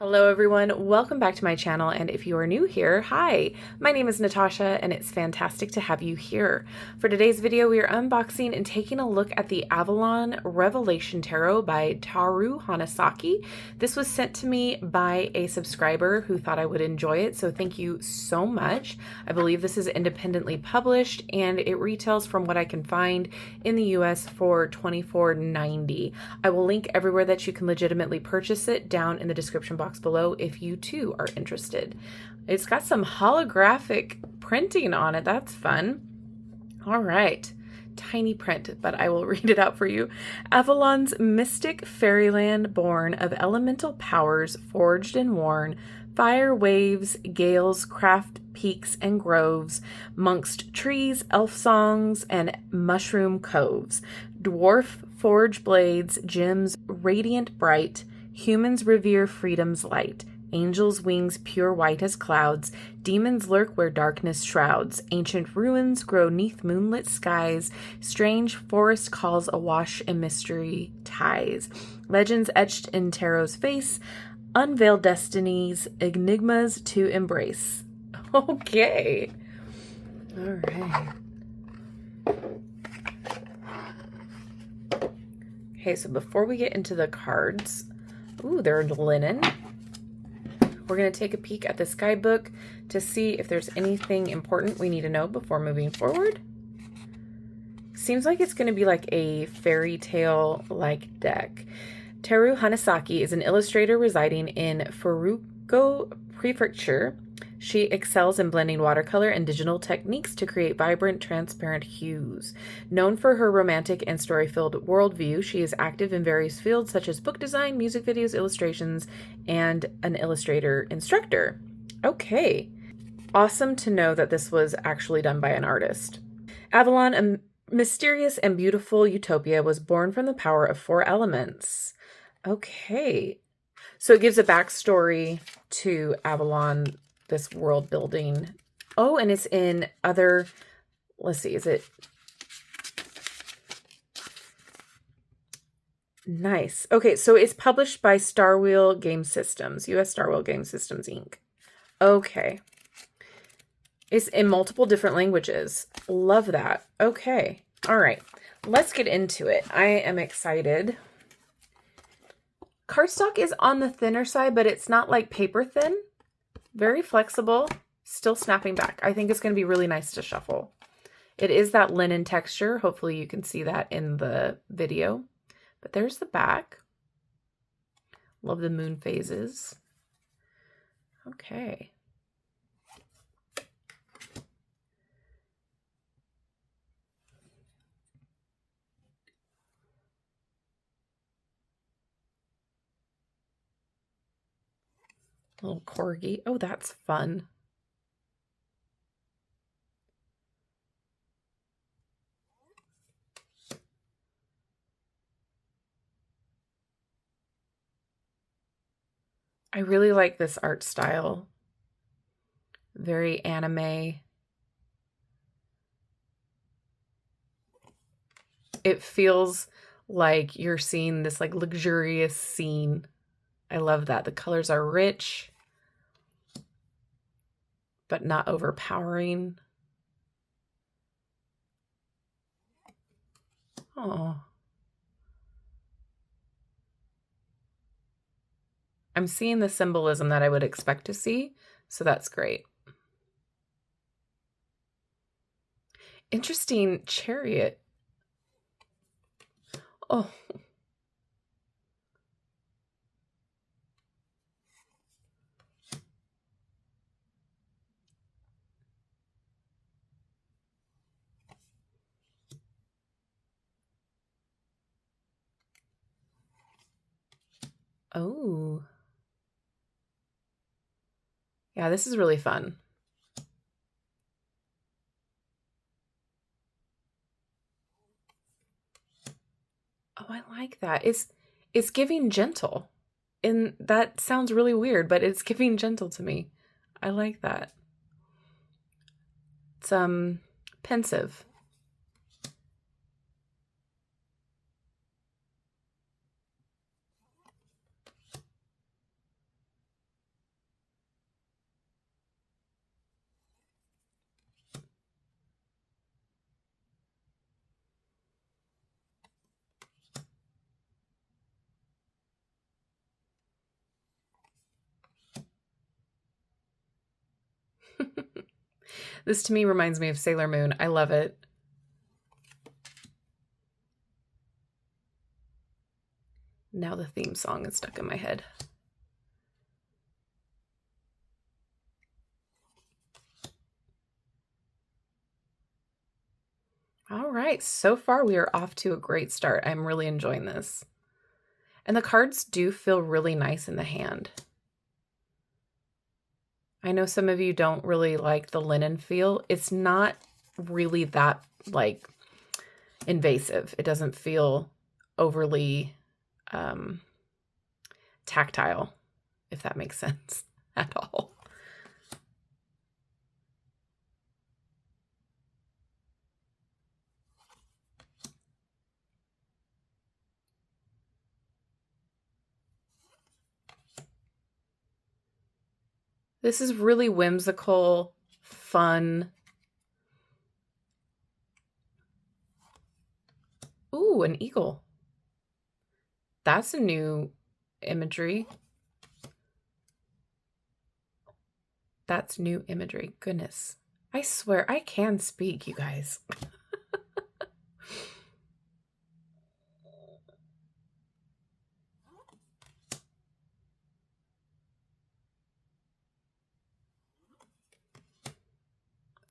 Hello everyone, welcome back to my channel, and if you are new here, hi! My name is Natasha and it's fantastic to have you here. For today's video, we are unboxing and taking a look at the Avalon Revelation Tarot by Taru Hanasaki. This was sent to me by a subscriber who thought I would enjoy it, so thank you so much. I believe this is independently published and it retails, from what I can find, in the US for $24.90. I will link everywhere that you can legitimately purchase it down in the description box below if you too are interested. It's got some holographic printing on it. That's fun. All right. Tiny print, but I will read it out for you. Avalon's mystic fairyland, born of elemental powers forged and worn, fire waves, gales, craft peaks and groves, mongst trees, elf songs, and mushroom coves. Dwarf forge blades, gems radiant bright, humans revere freedom's light. Angels' wings pure white as clouds, demons lurk where darkness shrouds. Ancient ruins grow 'neath moonlit skies, strange forest calls awash in mystery ties. Legends etched in tarot's face, unveiled destinies, enigmas to embrace. Okay. All right. Okay, so before we get into the cards, ooh, they're linen. We're going to take a peek at this guidebook to see if there's anything important we need to know before moving forward. Seems like it's going to be like a fairy tale-like deck. Taru Hanasaki is an illustrator residing in Furugo Prefecture. She excels in blending watercolor and digital techniques to create vibrant, transparent hues. Known for her romantic and story-filled worldview, she is active in various fields such as book design, music videos, illustrations, and an illustrator instructor. Okay. Awesome to know that this was actually done by an artist. Avalon, a mysterious and beautiful utopia, was born from the power of 4 elements. Okay. So it gives a backstory to Avalon, this world building. Oh, and it's in other, let's see, is it? Nice. Okay, so it's published by Star Wheel Game Systems, US Star Wheel Game Systems, Inc. Okay. It's in multiple different languages. Love that. Okay. All right. Let's get into it. I am excited. Cardstock is on the thinner side, but it's not like paper thin. Very flexible, still snapping back. I think it's going to be really nice to shuffle. It is that linen texture. Hopefully you can see that in the video. But there's the back. Love the moon phases. Okay. Little corgi. Oh, that's fun. I really like this art style. Very anime. It feels like you're seeing this like luxurious scene. I love that. The colors are rich, but not overpowering. Oh. I'm seeing the symbolism that I would expect to see, so that's great. Interesting chariot. Oh. Oh. Yeah, this is really fun. Oh, I like that. It's giving gentle. And that sounds really weird, but it's giving gentle to me. I like that. It's pensive. This to me reminds me of Sailor Moon. I love it. Now the theme song is stuck in my head. All right, so far we are off to a great start. I'm really enjoying this. And the cards do feel really nice in the hand. I know some of you don't really like the linen feel. It's not really that like invasive. It doesn't feel overly tactile, if that makes sense at all. This is really whimsical, fun. Ooh, an eagle. That's a new imagery. That's new imagery. Goodness. I swear I can speak, you guys.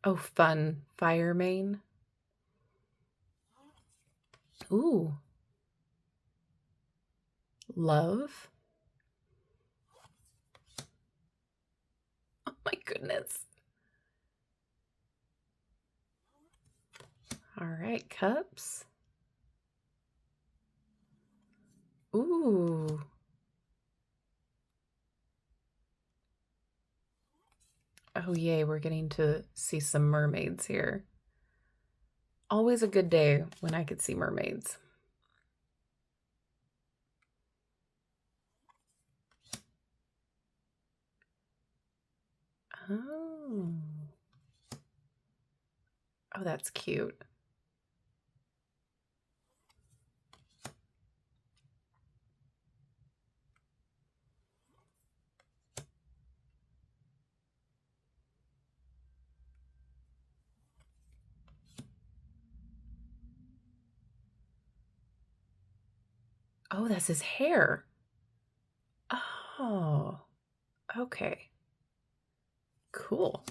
Oh, fun. Fire mane. Ooh. Love. Oh my goodness. All right, cups. Ooh. Oh yay, we're getting to see some mermaids here. Always a good day when I could see mermaids. Oh. Oh, that's cute. Oh, that's his hair. Oh, okay. Cool.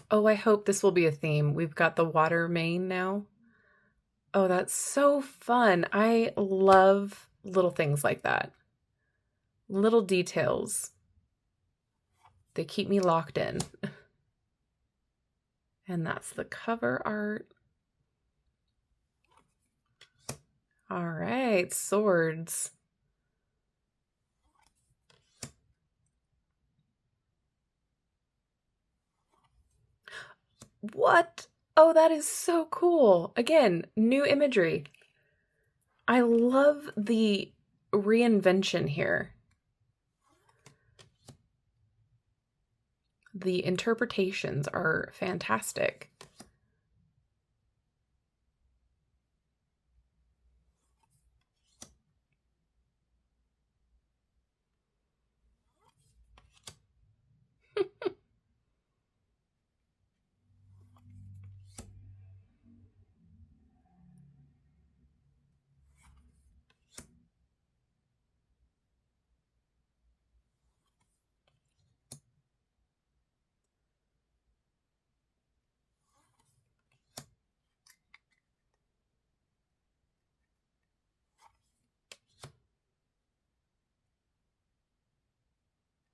Oh, I hope this will be a theme. We've got the water main now. Oh, that's so fun. I love little things like that. Little details. They keep me locked in. And that's the cover art. All right, swords. What? Oh, that is so cool. Again, new imagery. I love the reinvention here. The interpretations are fantastic.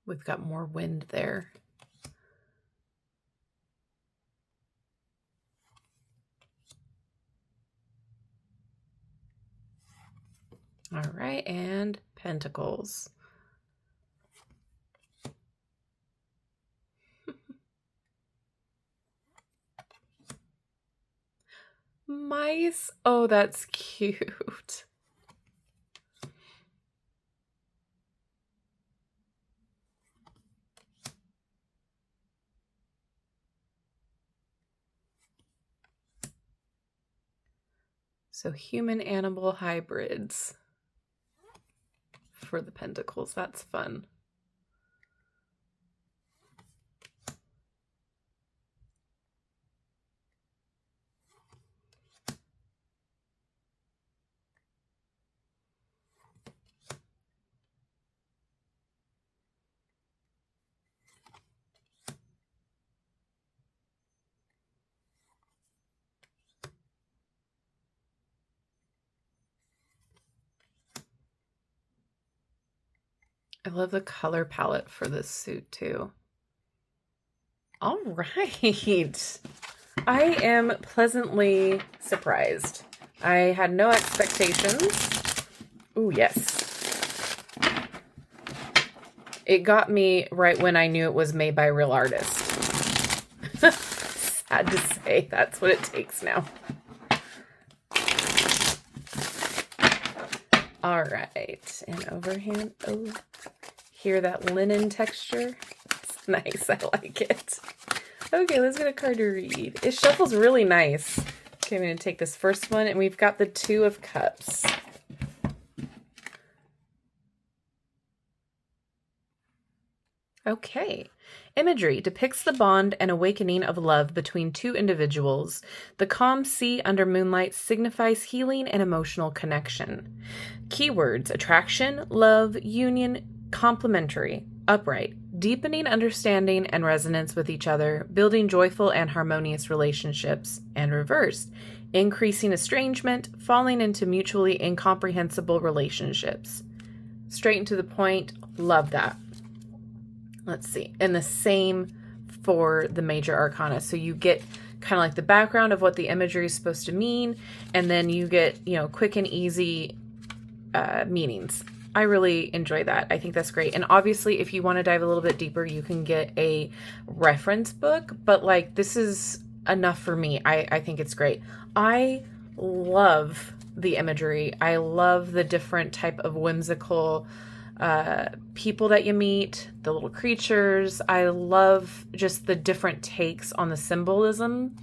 We've got more wind there. All right, and pentacles. Mice. Oh, that's cute. So human-animal hybrids for the pentacles. That's fun. I love the color palette for this suit too. All right. I am pleasantly surprised. I had no expectations. Ooh, yes. It got me right when I knew it was made by a real artist. Sad to say, that's what it takes now. All right, and overhand. Oh, hear that linen texture? It's nice, I like it. Okay, let's get a card to read. It shuffles really nice. Okay, I'm going to take this first one, and we've got the Two of Cups. Okay. Imagery depicts the bond and awakening of love between two individuals. The calm sea under moonlight signifies healing and emotional connection. Keywords: attraction, love, union, complementary, upright, deepening understanding and resonance with each other, building joyful and harmonious relationships, and reversed, increasing estrangement, falling into mutually incomprehensible relationships. Straight and to the point, love that. Let's see. And the same for the major arcana. So you get kind of like the background of what the imagery is supposed to mean, and then you get, you know, quick and easy meanings. I really enjoy that. I think that's great. And obviously, if you want to dive a little bit deeper, you can get a reference book, but like this is enough for me. I think it's great. I love the imagery. I love the different type of whimsical people that you meet, the little creatures. I love just the different takes on the symbolism.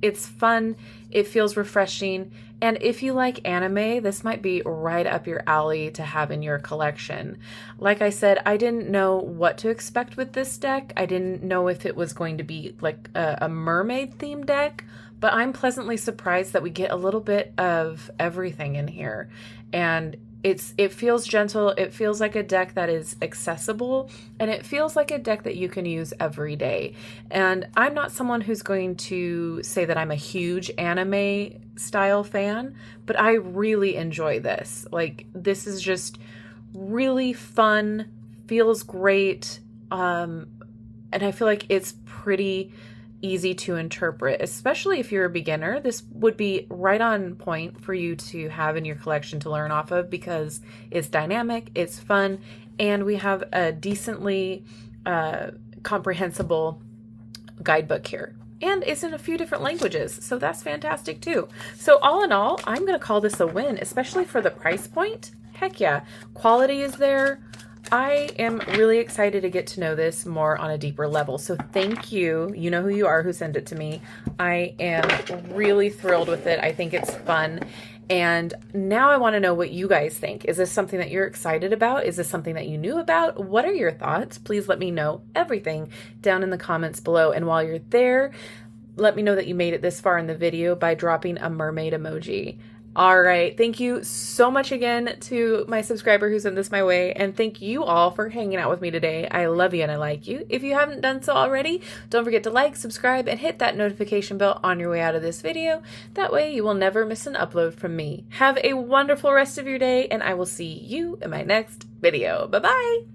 It's fun. It feels refreshing. And if you like anime, this might be right up your alley to have in your collection. Like I said, I didn't know what to expect with this deck. I didn't know if it was going to be like a mermaid themed deck, but I'm pleasantly surprised that we get a little bit of everything in here. And it feels gentle. It feels like a deck that is accessible, and it feels like a deck that you can use every day. And I'm not someone who's going to say that I'm a huge anime style fan, but I really enjoy this. Like, this is just really fun, feels great, and I feel like it's pretty easy to interpret, especially if you're a beginner. This would be right on point for you to have in your collection to learn off of, because it's dynamic, it's fun, and we have a decently comprehensible guidebook here. And it's in a few different languages, so that's fantastic too. So all in all, I'm going to call this a win, especially for the price point. Heck yeah. Quality is there. I am really excited to get to know this more on a deeper level. So thank you. You know who you are who sent it to me. I am really thrilled with it. I think it's fun. And now I want to know what you guys think. Is this something that you're excited about? Is this something that you knew about? What are your thoughts? Please let me know everything down in the comments below. And while you're there, let me know that you made it this far in the video by dropping a mermaid emoji. All right. Thank you so much again to my subscriber who sent this my way. And thank you all for hanging out with me today. I love you and I like you. If you haven't done so already, don't forget to like, subscribe, and hit that notification bell on your way out of this video. That way you will never miss an upload from me. Have a wonderful rest of your day, and I will see you in my next video. Bye-bye.